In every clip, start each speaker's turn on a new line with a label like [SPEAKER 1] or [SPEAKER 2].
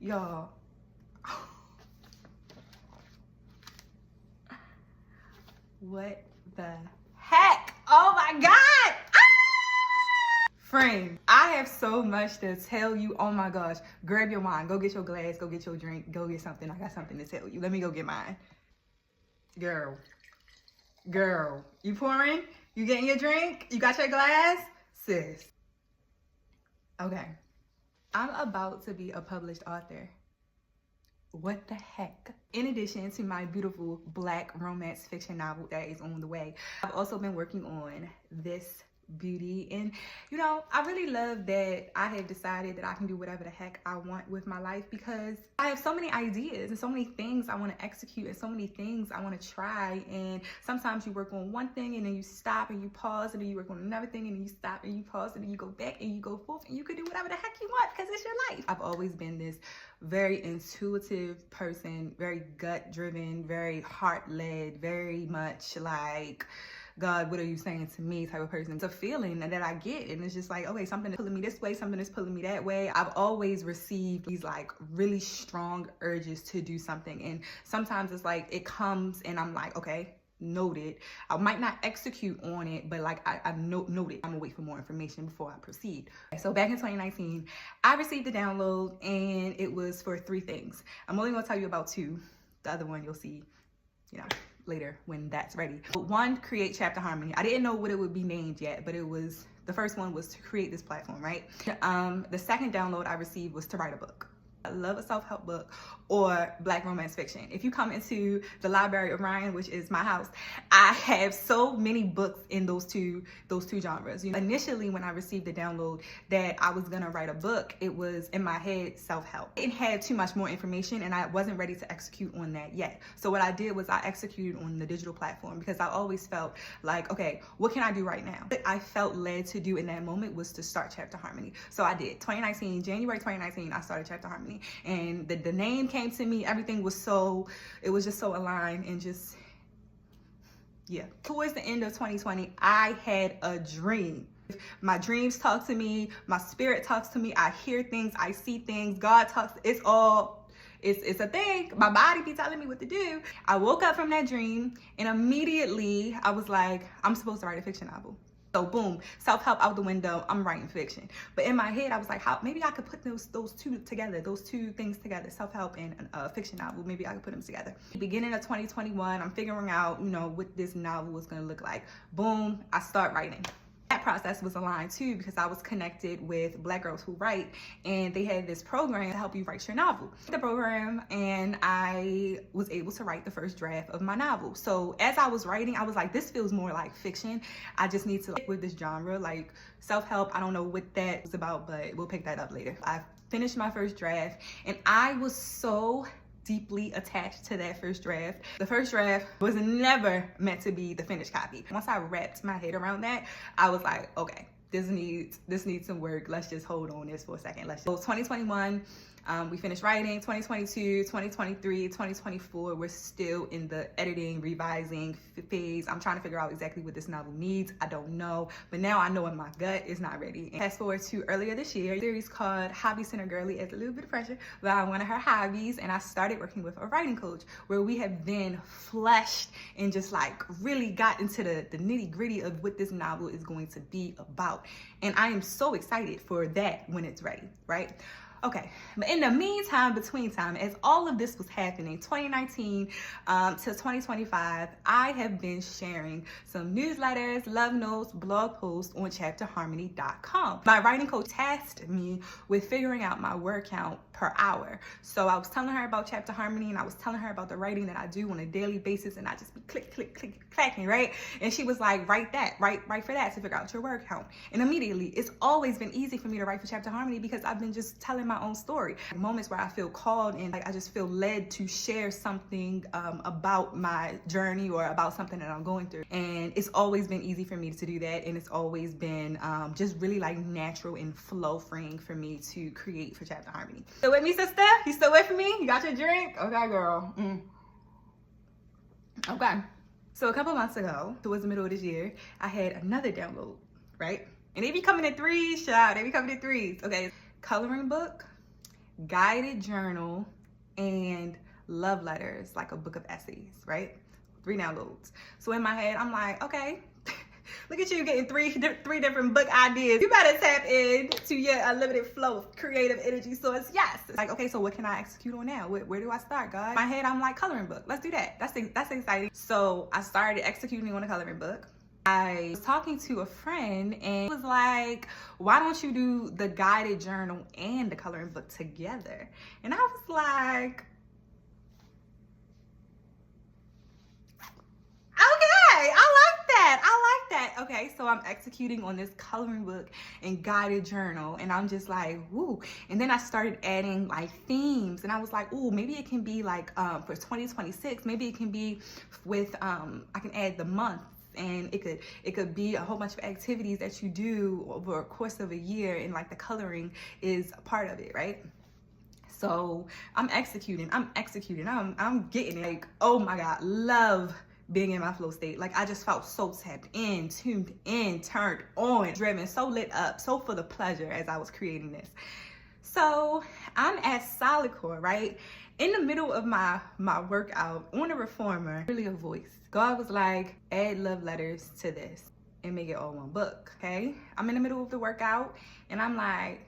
[SPEAKER 1] Y'all. What the heck? Oh my God! Ah! Friend, I have so much to tell you. Oh my gosh. Grab your wine. Go get your glass. Go get your drink. Go get something. I got something to tell you. Let me go get mine. Girl. You pouring? You getting your drink? You got your glass? Sis. Okay. I'm about to be a published author. What the heck? In addition to my beautiful Black romance fiction novel that is on the way, I've also been working on this beauty, and you know, I really love that I have decided that I can do whatever the heck I want with my life, because I have so many ideas and so many things I want to execute and so many things I want to try. And sometimes you work on one thing and then you stop and you pause, and then you work on another thing and then you stop and you pause, and then you go back and you go forth, and you can do whatever the heck you want because it's your life. I've always been this very intuitive person, very gut driven, very heart led, very much like, God, what are you saying to me type of person. It's a feeling that I get, and it's just like, okay, something is pulling me this way, something is pulling me that way. I've always received these like really strong urges to do something, and sometimes it's like it comes and I'm like, okay, noted. I might not execute on it, but like I noted. I'm gonna wait for more information before I proceed. So back in 2019, I received a download, and it was for 3 things. I'm only gonna tell you about 2. The other one you'll see, you know, later when that's ready. But 1, create Chapter Harmony. I didn't know what it would be named yet, but it was, the first one was to create this platform, right? The second download I received was to write a book. I love a self-help book or Black romance fiction. If you come into the Library of Ryan, which is my house, I have so many books in those two genres. You know, initially when I received the download that I was gonna write a book, it was in my head self-help. It had too much more information, and I wasn't ready to execute on that yet. So what I did was I executed on the digital platform, because I always felt like, okay, what can I do right now? What I felt led to do in that moment was to start Chapter Harmony. So I did. January 2019, I started Chapter Harmony, and the name came to me. Everything was it was just so aligned, and just, yeah. Towards the end of 2020, I had a dream. My dreams talk to me, my spirit talks to me, I hear things, I see things, God talks. It's a thing. My body be telling me what to do. I woke up from that dream, and immediately I was like, I'm supposed to write a fiction novel. So boom, self-help out the window, I'm writing fiction. But in my head, I was like, how maybe I could put those two together, those 2 things together, self-help and a fiction novel. Maybe I could put them together. Beginning of 2021, I'm figuring out, you know, what this novel was gonna look like. Boom, I start writing. That process was aligned too, because I was connected with Black Girls Who Write, and they had this program to help you write your novel. The program, and I was able to write the first draft of my novel. So as I was writing, I was like, this feels more like fiction. I just need to stick with this genre, like self-help. I don't know what that is about, but we'll pick that up later. I finished my first draft, and I was so deeply attached to that first draft. The first draft was never meant to be the finished copy. Once I wrapped my head around that, I was like, okay, this needs some work. Let's just hold on this for a second. So 2021, we finished writing. 2022, 2023, 2024, we're still in the editing, revising phase. I'm trying to figure out exactly what this novel needs. I don't know, but now I know in my gut it's not ready. And fast forward to earlier this year, a series called Hobby Center Girly. It's a little bit of pressure about one of her hobbies, and I started working with a writing coach, where we have then fleshed and just like really got into the nitty gritty of what this novel is going to be about. And I am so excited for that when it's ready, right? Okay, but in the meantime, between time, as all of this was happening, 2019 to 2025, I have been sharing some newsletters, love notes, blog posts on chapterharmony.com. My writing coach tasked me with figuring out my word count per hour. So I was telling her about Chapter Harmony, and I was telling her about the writing that I do on a daily basis, and I just be click, click, click, clacking, right? And she was like, write for that to figure out your word count. And immediately, it's always been easy for me to write for Chapter Harmony, because I've been just telling my own story. Moments where I feel called and like I just feel led to share something about my journey or about something that I'm going through. And it's always been easy for me to do that, and it's always been just really like natural and flow freeing for me to create for Chapter Harmony. Still with me, sister? You still with me? You got your drink? Okay, girl. Okay. So a couple months ago, towards the middle of this year, I had another download, right? And they be coming in 3s, child. They be coming in 3s. Okay. Coloring book, guided journal, and love letters, like a book of essays, right? 3 downloads. So in my head, I'm like, okay, look at you getting three different book ideas. You better tap into your unlimited flow of creative energy source. Yes. It's like, okay, so what can I execute on now? Where do I start, God? In my head, I'm like, coloring book. Let's do that. That's exciting. So I started executing on a coloring book. I was talking to a friend and was like, why don't you do the guided journal and the coloring book together? And I was like, okay, I like that. Okay, so I'm executing on this coloring book and guided journal, and I'm just like, woo. And then I started adding like themes, and I was like, ooh, maybe it can be like for 2026, maybe it can be with I can add the month. And it could be a whole bunch of activities that you do over a course of a year, and like the coloring is a part of it, right? So I'm executing, I'm getting it. Like, oh my God, love being in my flow state. Like, I just felt so tapped in, tuned in, turned on, driven, so lit up, so full of pleasure as I was creating this. So I'm at Solidcore, right? In the middle of my workout on a reformer, really a voice. God was like, add love letters to this and make it all one book, okay? I'm in the middle of the workout and I'm like,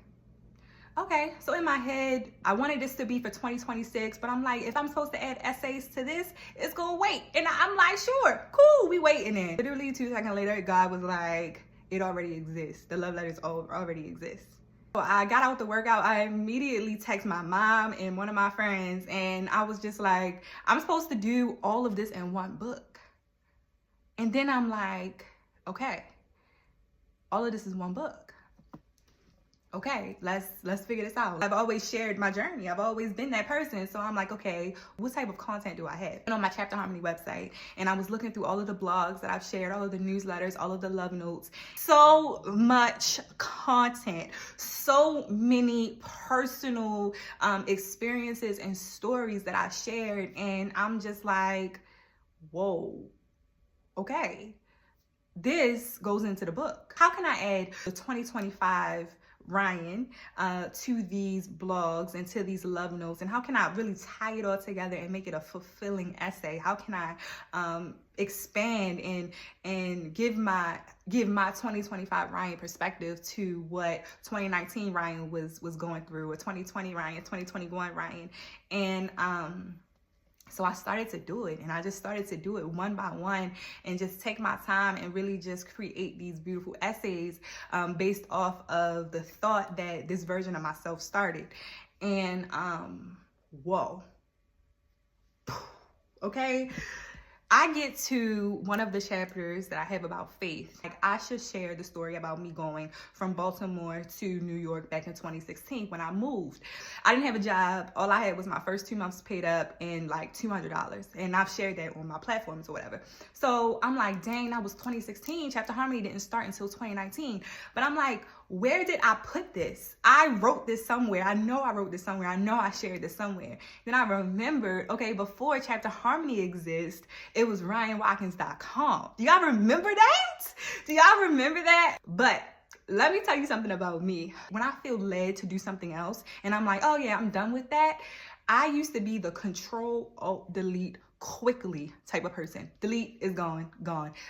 [SPEAKER 1] okay, so in my head, I wanted this to be for 2026, but I'm like, if I'm supposed to add essays to this, it's gonna wait. And I'm like, sure, cool, we waiting in. Literally 2 seconds later, God was like, it already exists. The love letters already exist. So I got out the workout, I immediately text my mom and one of my friends, and I was just like, I'm supposed to do all of this in one book. And then I'm like, okay, all of this is one book. Okay, let's figure this out. I've always shared my journey. I've always been that person. So I'm like, okay, what type of content do I have? And on my Chapter Harmony website, and I was looking through all of the blogs that I've shared, all of the newsletters, all of the love notes. So much content, so many personal experiences and stories that I shared. And I'm just like, whoa, okay. This goes into the book. How can I add the 2025 Ryan to these blogs and to these love notes, and how can I really tie it all together and make it a fulfilling essay? How can I expand and give my 2025 Ryan perspective to what 2019 Ryan was going through, or 2020 Ryan, 2021 Ryan, and so I started to do it, and I just started to do it one by one and just take my time and really just create these beautiful essays based off of the thought that this version of myself started. And whoa, okay. I get to one of the chapters that I have about faith. Like, I should share the story about me going from Baltimore to New York back in 2016 when I moved. I didn't have a job. All I had was my first 2 months paid up and like $200. And I've shared that on my platforms or whatever. So I'm like, dang, that was 2016. Chapter Harmony didn't start until 2019. But I'm like, where did I put this? I wrote this somewhere. I know I wrote this somewhere. I know I shared this somewhere. Then I remembered, okay, before Chapter Harmony exists, it was RyanWatkins.com. Do y'all remember that? Do y'all remember that? But let me tell you something about me. When I feel led to do something else and I'm like, oh yeah, I'm done with that, I used to be the Control-Alt-Delete quickly type of person. Delete is gone.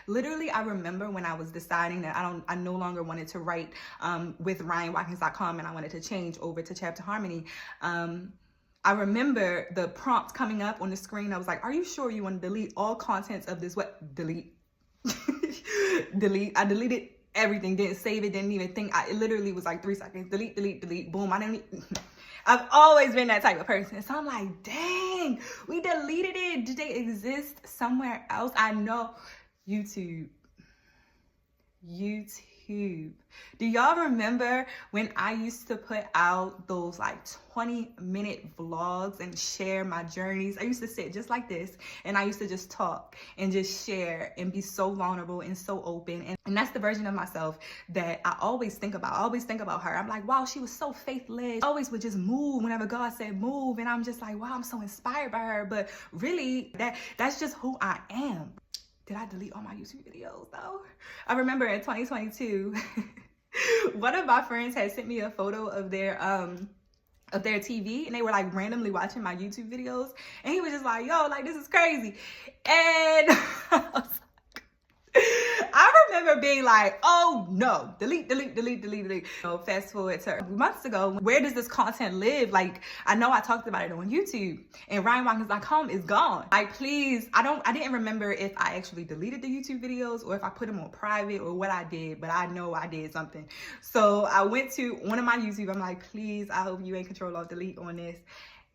[SPEAKER 1] Literally, I remember when I was deciding that I no longer wanted to write with RyanWatkins.com and I wanted to change over to Chapter Harmony. I remember the prompt coming up on the screen. I was like, are you sure you want to delete all contents of this? What? Delete. Delete. I deleted everything, didn't save it, didn't even think. It literally was like 3 seconds. Delete, boom. I've always been that type of person. So I'm like, dang, we deleted it. Did they exist somewhere else? I know. YouTube. Do y'all remember when I used to put out those like 20-minute vlogs and share my journeys? I used to sit just like this and I used to just talk and just share and be so vulnerable and so open. And that's the version of myself that I always think about. I always think about her. I'm like, wow, she was so faith-led. I always would just move whenever God said move. And I'm just like, wow, I'm so inspired by her. But really, that's just who I am. Did I delete all my YouTube videos though? I remember in 2022, one of my friends had sent me a photo of their of their TV, and they were like randomly watching my YouTube videos, and he was just like, yo, like, this is crazy. And I remember being like, oh no, delete. So fast forward to months ago, where does this content live? Like, I know I talked about it on YouTube, and RyanWatkins.com is gone. Like, please, I didn't remember if I actually deleted the YouTube videos or if I put them on private or what I did, but I know I did something. So I went to one of my YouTube, I'm like, please, I hope you ain't Control-Alt-Delete on this.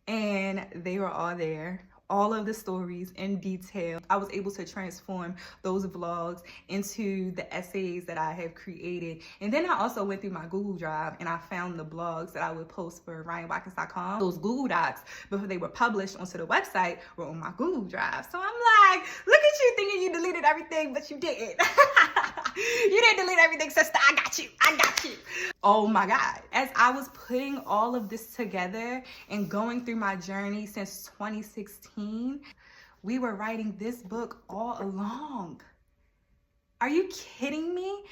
[SPEAKER 1] And they were all there. All of the stories in detail. I was able to transform those vlogs into the essays that I have created. And then I also went through my Google Drive and I found the blogs that I would post for RyanWatkins.com. Those Google Docs, before they were published onto the website, were on my Google Drive. So I'm like, look at you thinking you deleted everything, but you didn't. You didn't delete everything, sister. I got you. Oh my God. As I was putting all of this together and going through my journey since 2016, we were writing this book all along. Are you kidding me?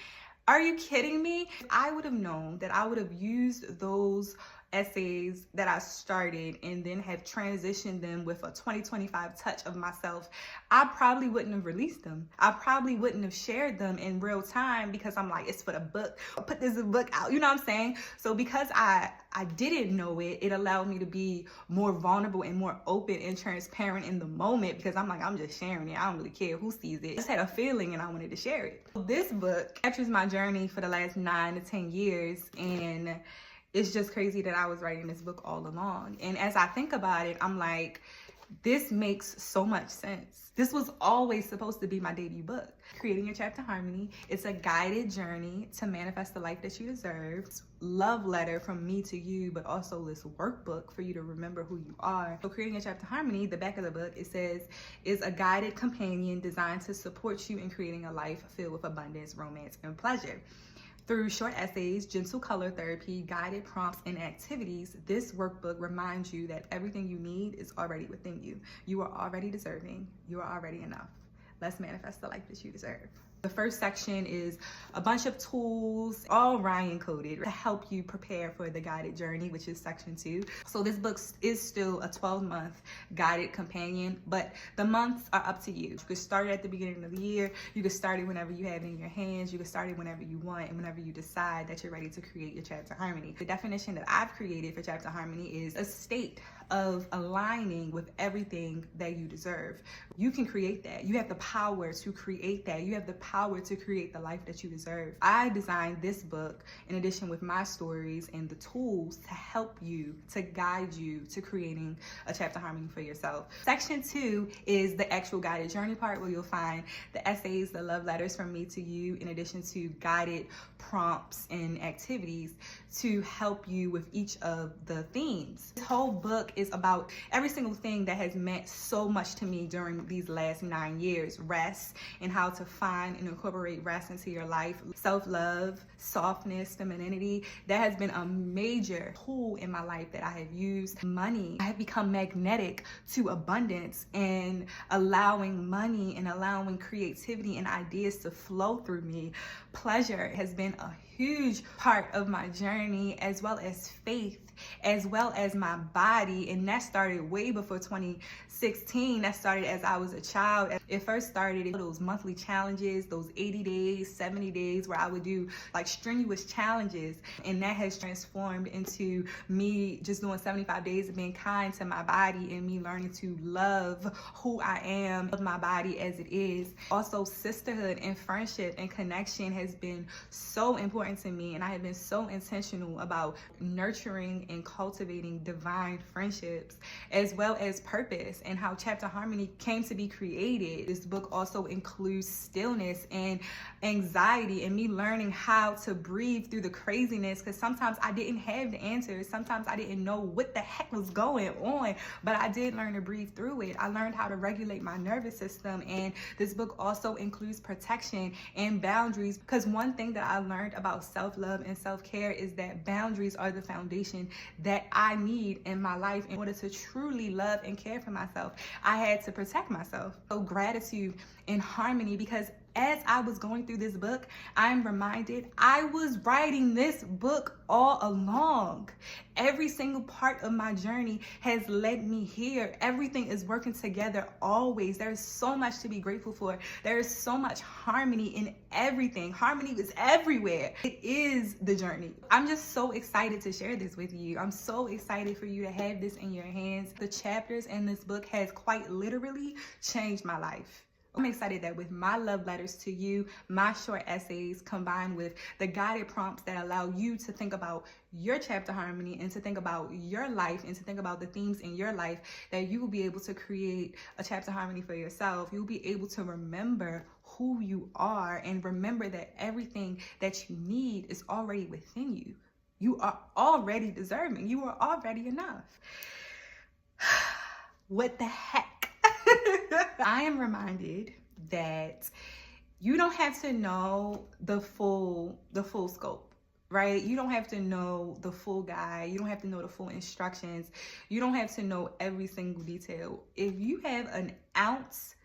[SPEAKER 1] Are you kidding me? I would have known that I would have used those essays that I started and then have transitioned them with a 2025 touch of myself, I probably wouldn't have released them. I probably wouldn't have shared them in real time because I'm like, it's for the book. I'll put this book out. You know what I'm saying? So because I didn't know it, it allowed me to be more vulnerable and more open and transparent in the moment because I'm like, I'm just sharing it. I don't really care who sees it. I just had a feeling and I wanted to share it. This book captures my journey for the last 9 to 10 years, and it's just crazy that I was writing this book all along. And as I think about it, I'm like, this makes so much sense. This was always supposed to be my debut book. Creating Your Chapter Harmony. It's a guided journey to manifest the life that you deserve. It's love letter from me to you, but also this workbook for you to remember who you are. So Creating Your Chapter Harmony, the back of the book, it says, is a guided companion designed to support you in creating a life filled with abundance, romance, and pleasure. Through short essays, gentle color therapy, guided prompts, and activities, this workbook reminds you that everything you need is already within you. You are already deserving. You are already enough. Let's manifest the life that you deserve. The first section is a bunch of tools, all Ryan coded, to help you prepare for the guided journey, which is section 2. So this book is still a 12-month guided companion, but the months are up to you. You could start it at the beginning of the year. You could start it whenever you have it in your hands. You could start it whenever you want and whenever you decide that you're ready to create your chapter harmony. The definition that I've created for chapter harmony is a state of aligning with everything that you deserve. You can create that. You have the power to create that. You have the power to create the life that you deserve. I designed this book in addition with my stories and the tools to help you, to guide you to creating a chapter harmony for yourself. Section 2 is the actual guided journey part, where you'll find the essays, the love letters from me to you, in addition to guided prompts and activities to help you with each of the themes. This whole book is about every single thing that has meant so much to me during these last 9 years. Rest, and how to find and incorporate rest into your life. Self-love, softness, femininity. That has been a major tool in my life that I have used. Money. I have become magnetic to abundance and allowing money and allowing creativity and ideas to flow through me. Pleasure has been a huge part of my journey, as well as faith, as well as my body. And that started way before 2016. That started as I was a child. It first started those monthly challenges, those 80 days, 70 days, where I would do like strenuous challenges. And that has transformed into me just doing 75 days of being kind to my body and me learning to love who I am, love my body as it is. Also, sisterhood and friendship and connection has been so important to me, and I have been so intentional about nurturing and cultivating divine friendships, as well as purpose and how chapter harmony came to be created. This book also includes stillness and anxiety and me learning how to breathe through the craziness, because sometimes I didn't have the answers. Sometimes I didn't know what the heck was going on, but I did learn to breathe through it. I learned how to regulate my nervous system. And this book also includes protection and boundaries, because one thing that I learned about self-love and self-care is that boundaries are the foundation that I need in my life in order to truly love and care for myself. I had to protect myself. So gratitude and harmony, because as I was going through this book, I'm reminded I was writing this book all along. Every single part of my journey has led me here. Everything is working together always. There's so much to be grateful for. There is so much harmony in everything. Harmony is everywhere. It is the journey. I'm just so excited to share this with you. I'm so excited for you to have this in your hands. The chapters in this book has quite literally changed my life. I'm excited that with my love letters to you, my short essays combined with the guided prompts that allow you to think about your chapter harmony and to think about your life and to think about the themes in your life, that you will be able to create a chapter harmony for yourself. You'll be able to remember who you are and remember that everything that you need is already within you. You are already deserving. You are already enough. What the heck? I am reminded that you don't have to know the full scope, right? You don't have to know the full guide. You don't have to know the full instructions. You don't have to know every single detail. If you have an ounce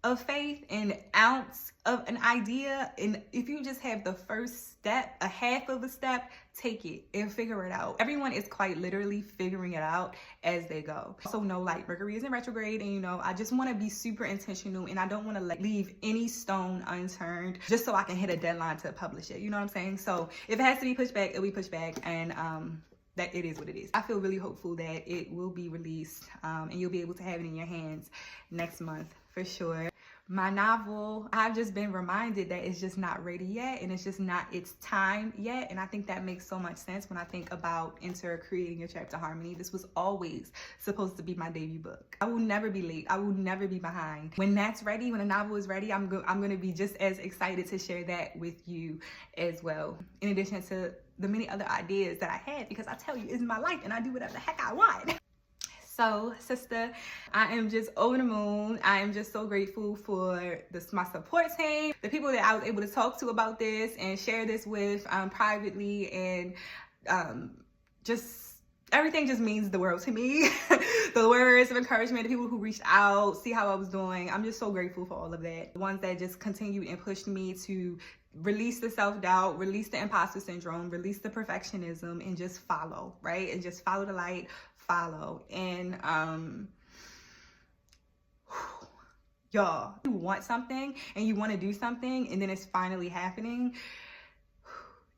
[SPEAKER 1] of faith, an ounce of an idea, and if you just have the first step, a half of a step, take it and figure it out. Everyone is quite literally figuring it out as they go. So no, like, Mercury is in retrograde, and I just want to be super intentional, and I don't want to leave any stone unturned just so I can hit a deadline to publish it. You know what I'm saying? So if it has to be pushed back, it'll be pushed back, and that it is what it is. I feel really hopeful that it will be released, and you'll be able to have it in your hands next month for sure. My novel, I've just been reminded that it's just not ready yet, and it's just not its time yet. And I think that makes so much sense when I think about creating your chapter harmony. This was always supposed to be my debut book. I will never be late. I will never be behind. When that's ready, when a novel is ready, I'm going to be just as excited to share that with you as well. In addition to the many other ideas that I had, because I tell you, it's my life and I do whatever the heck I want. So, sister, I am just over the moon. I am just so grateful for my support team, the people that I was able to talk to about this and share this with privately, and just everything just means the world to me. The words of encouragement, the people who reached out, see how I was doing. I'm just so grateful for all of that. The ones that just continued and pushed me to release the self-doubt, release the imposter syndrome, release the perfectionism, and just follow, right? And just follow the light, follow. And y'all, you want something and you want to do something, and then it's finally happening.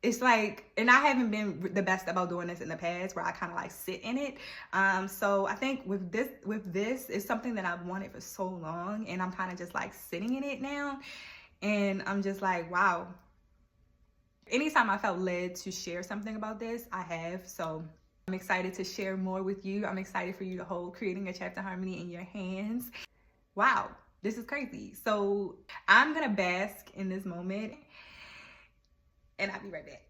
[SPEAKER 1] It's like, and I haven't been the best about doing this in the past, where I kind of like sit in it. So I think with this, it's something that I've wanted for so long, and I'm kind of just like sitting in it now. And I'm just like, wow. Anytime I felt led to share something about this, I have. So I'm excited to share more with you. I'm excited for you to hold creating a chapter harmony in your hands. Wow, this is crazy. So I'm gonna bask in this moment, and I'll be right back.